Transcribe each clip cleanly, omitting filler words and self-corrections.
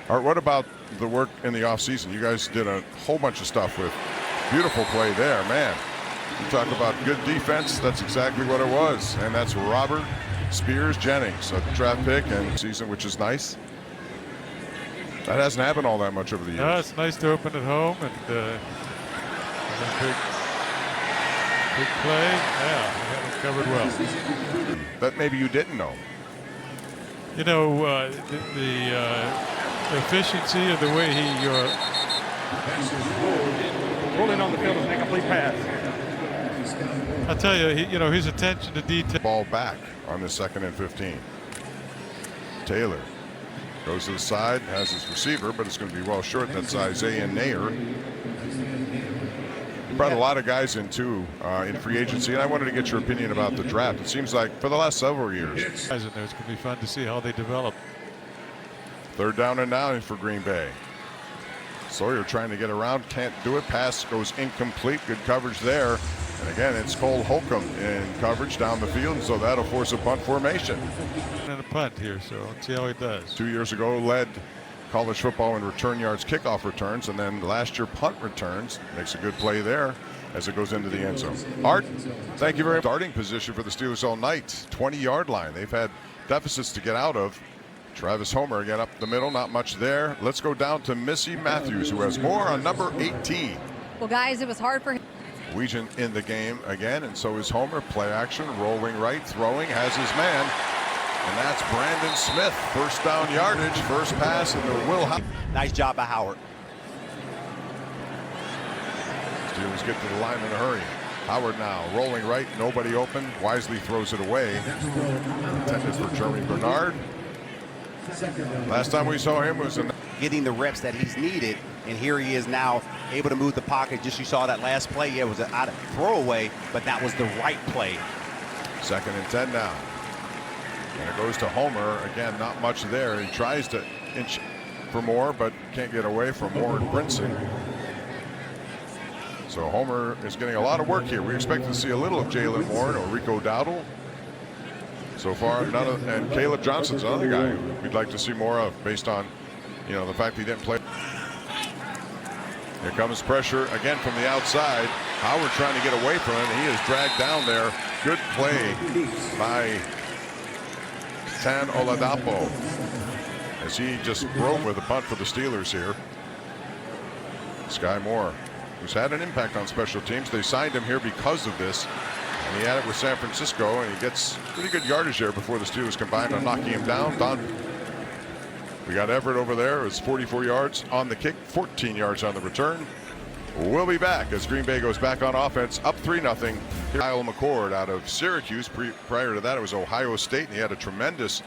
Art, what about the work in the offseason? You guys did a whole bunch of stuff with beautiful play there, man. You talk about good defense, that's exactly what it was. And that's Robert Spears Jennings, a draft pick and season, which is nice. That hasn't happened all that much over the years. No, it's nice to open at home and big play. Yeah, we had it covered well. That maybe you didn't know. You know, the efficiency of the way he rolling on the field is an incomplete pass. I tell you, his attention to detail. Ball back on the 2nd and 15. Taylor goes to the side, has his receiver, but it's going to be well short. That's Isaiah Nair. He brought a lot of guys in too in free agency, and I wanted to get your opinion about the draft. It seems like for the last several years, Guys in there, it's going to be fun to see how they develop. 3rd down and 9 for Green Bay. Sawyer trying to get around, can't do it. Pass goes incomplete. Good coverage there. And again, it's Cole Holcomb in coverage down the field, so that'll force a punt formation. And a punt here, so let's see how he does. 2 years ago, led college football in return yards, kickoff returns, and then last year punt returns. Makes a good play there as it goes into the end zone. Art, thank you very much. Starting position for the Steelers all night, 20-yard line. They've had deficits to get out of. Travis Homer again up the middle, not much there. Let's go down to Missy Matthews, who has more on number 18. Well, guys, it was hard for him. Weegan in the game again, and so is Homer. Play action, rolling right, throwing, has his man. And that's Brandon Smith. First down yardage, first pass, and the Will. Nice job by Howard. Steelers get to the line in a hurry. Howard now rolling right, nobody open. Wisely throws it away. Intended for Jeremy Bernard. Last time we saw him was in getting the reps that he's needed, and here he is now able to move the pocket. Just you saw that last play. Yeah, it was an out of throwaway, but that was the right play. 2nd and 10 now. And it goes to Homer. Again, not much there. He tries to inch for more, but can't get away from Moore and Brinson. So Homer is getting a lot of work here. We expect to see a little of Jalen Moore or Rico Dowdle. So far, none of, and Caleb Johnson's another guy who we'd like to see more of based on, the fact he didn't play. Here comes pressure again from the outside. Howard trying to get away from him. He is dragged down there. Good play by San Oladapo as he just broke with a punt for the Steelers here. Sky Moore, who's had an impact on special teams. They signed him here because of this. And he had it with San Francisco, and he gets pretty good yardage there before the Steelers combined on knocking him down. We got Everett over there. It was 44 yards on the kick, 14 yards on the return. We'll be back as Green Bay goes back on offense, up 3-0. Kyle McCord out of Syracuse. Prior to that, it was Ohio State, and he had a tremendous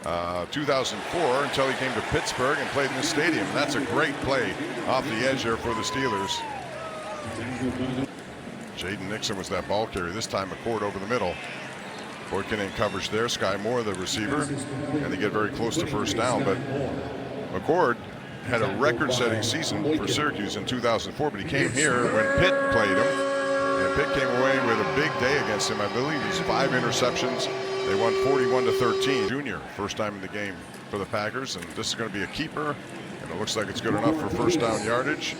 2004 until he came to Pittsburgh and played in this stadium. And that's a great play off the edge there for the Steelers. Jaden Nixon was that ball carrier. This time McCord over the middle. Boykin in coverage there. Sky Moore, the receiver. And they get very close to first down. But McCord had a record-setting season for Syracuse in 2004, but he came here when Pitt played him. And Pitt came away with a big day against him. I believe he's 5 interceptions. They won 41-13. Junior, first time in the game for the Packers. And this is going to be a keeper. And it looks like it's good enough for first down yardage.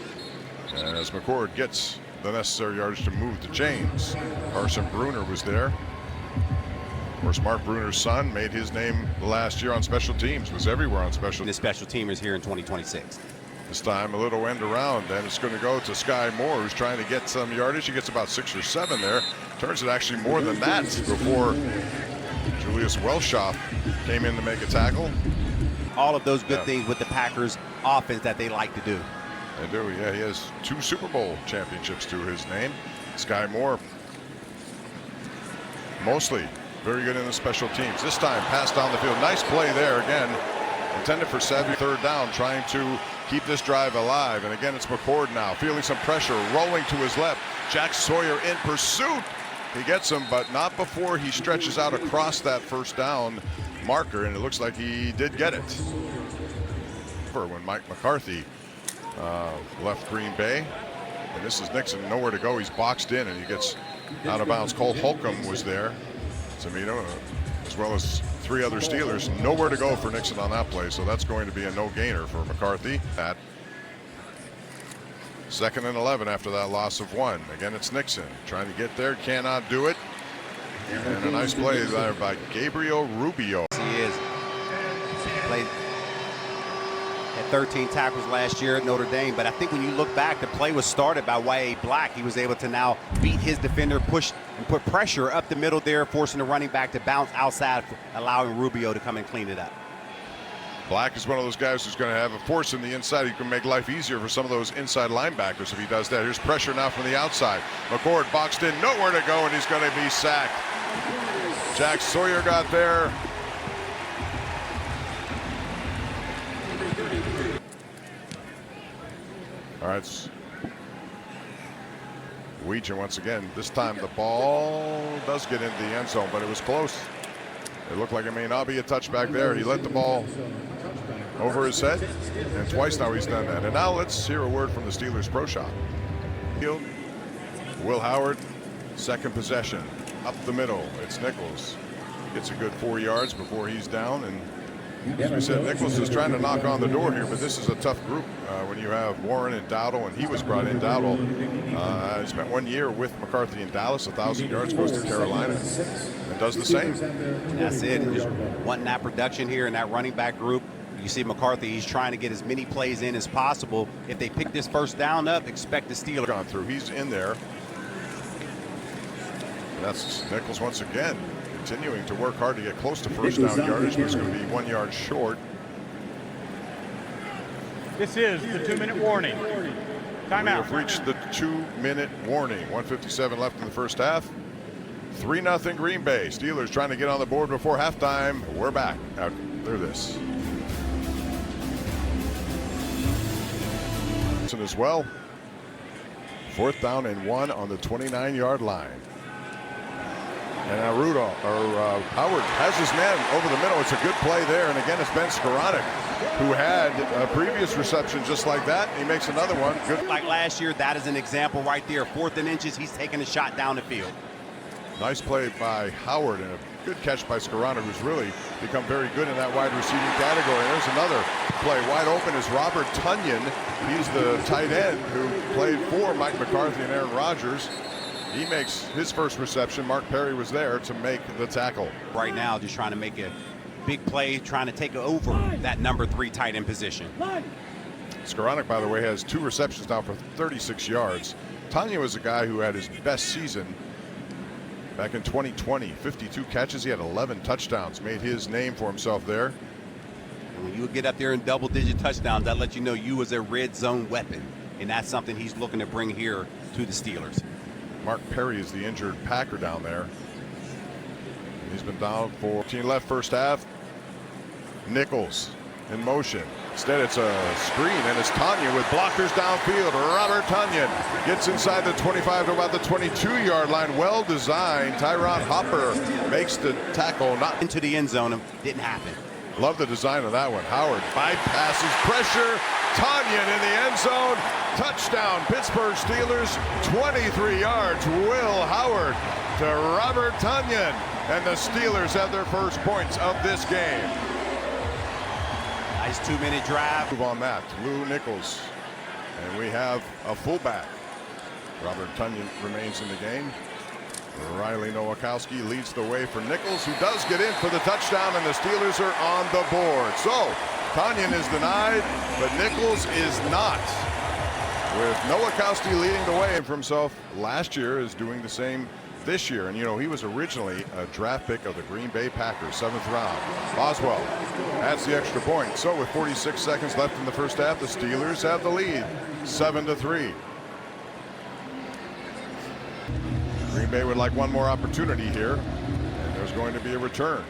As McCord gets the necessary yardage to move the chains. Carson Bruner was there. Of course, Mark Bruner's son made his name last year on special teams, was everywhere on special teams. The special teamers here in 2026. This time a little end around, and it's going to go to Sky Moore, who's trying to get some yardage. He gets about 6 or 7 there. Turns it actually more than that before Julius Welshoff came in to make a tackle. All of those good things with the Packers offense that they like to do. They do, yeah. He has 2 Super Bowl championships to his name. Sky Moore, mostly very good in the special teams. This time, pass down the field. Nice play there again. Intended for 7, 3rd down, trying to keep this drive alive. And again, it's McCord now, feeling some pressure, rolling to his left. Jack Sawyer in pursuit. He gets him, but not before he stretches out across that first down marker, and it looks like he did get it. When Mike McCarthy left Green Bay, and this is Nixon, nowhere to go. He's boxed in, and he gets out of bounds. Cole Holcomb was there, Samito, as well as three other Steelers. Nowhere to go for Nixon on that play, so that's going to be a no-gainer for McCarthy. At 2nd and 11 after that loss of 1. Again, it's Nixon trying to get there, cannot do it. And a nice play there by Gabriel Rubio. He is. Played at 13 tackles last year at Notre Dame, but I think when you look back, the play was started by Y.A. Black. He was able to now beat his defender, push and put pressure up the middle there, forcing the running back to bounce outside, allowing Rubio to come and clean it up. Black is one of those guys who's going to have a force in the inside. He can make life easier for some of those inside linebackers if he does that. Here's pressure now from the outside. McCord boxed in, nowhere to go, and he's going to be sacked. Jack Sawyer got there. All right. Weegan once again. This time the ball does get into the end zone, but it was close. It looked like it may not be a touchback there. He let the ball over his head, and twice now he's done that. And now let's hear a word from the Steelers pro shop. Will Howard, second possession, up the middle. It's Nichols. Gets a good 4 yards before he's down. And as we said, Nichols is trying to knock on the door here, but this is a tough group when you have Warren and Dowdle, and he was brought in. Dowdle spent 1 year with McCarthy in Dallas, 1,000 yards, goes to Carolina, and does the same. That's it. Just wanting that production here in that running back group. You see McCarthy, he's trying to get as many plays in as possible. If they pick this first down up, expect the Steelers. Gone through. He's in there. And that's Nichols once again, continuing to work hard to get close to first down yardage, but it's going to be 1 yard short. This is the 2-minute warning. We Timeout. have reached the 2-minute warning. 1:57 left in the first half. 3-0 Green Bay. Steelers trying to get on the board before halftime. We're back after this. As well. 4th down and 1 on the 29-yard line. And now Howard has his man over the middle. It's a good play there. And again, it's Ben Skoranek, who had a previous reception just like that. He makes another one. Good. Like last year, that is an example right there. 4th and inches, he's taking a shot down the field. Nice play by Howard and a good catch by Skoranek, who's really become very good in that wide receiving category. And there's another play. Wide open is Robert Tonyan. He's the tight end who played for Mike McCarthy and Aaron Rodgers. He makes his first reception. Mark Perry was there to make the tackle. Right now, just trying to make a big play, trying to take over that number 3 tight end position. Skoranek, by the way, has 2 receptions now for 36 yards. Tonyan was a guy who had his best season back in 2020. 52 catches. He had 11 touchdowns. Made his name for himself there. And when you get up there in double-digit touchdowns, that lets you know you was a red zone weapon. And that's something he's looking to bring here to the Steelers. Mark Perry is the injured Packer down there. He's been down for 15 left first half. Nichols in motion. Instead, it's a screen, and it's Tonyan with blockers downfield. Robert Tonyan gets inside the 25 to about the 22-yard line. Well designed. Tyron Hopper makes the tackle. Not Into the end zone, didn't happen. Love the design of that one. Howard bypasses pressure. Tonyan in the end zone. Touchdown, Pittsburgh Steelers. 23 yards. Will Howard to Robert Tonyan. And the Steelers have their first points of this game. Nice 2-minute drive. Move on that. Lou Nichols. And we have a fullback. Robert Tonyan remains in the game. Riley Nowakowski leads the way for Nichols, who does get in for the touchdown, and the Steelers are on the board. So Tonyan is denied, but Nichols is not. With Nowakowski leading the way for himself last year, is doing the same this year. And you know, he was originally a draft pick of the Green Bay Packers, 7th round. Boswell adds the extra point. So with 46 seconds left in the first half, the Steelers have the lead, 7-3. Green Bay would like one more opportunity here, and there's going to be a return.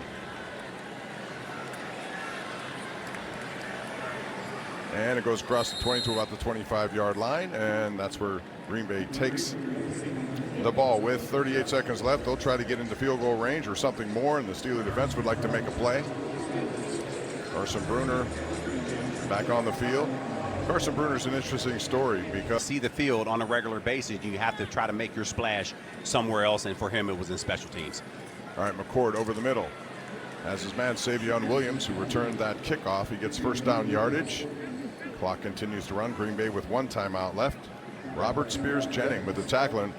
And it goes across the 20 to about the 25-yard line, and that's where Green Bay takes the ball. With 38 seconds left, they'll try to get into field goal range or something more, and the Steeler defense would like to make a play. Carson Bruner back on the field. Carson Bruner's an interesting story because See the field on a regular basis, you have to try to make your splash somewhere else, and for him it was in special teams. all right, McCord over the middle. As his man Savion Williams, who returned that kickoff. He gets first down yardage. Clock continues to run. Green Bay with 1 timeout left. Robert Spears Jennings with the tackle.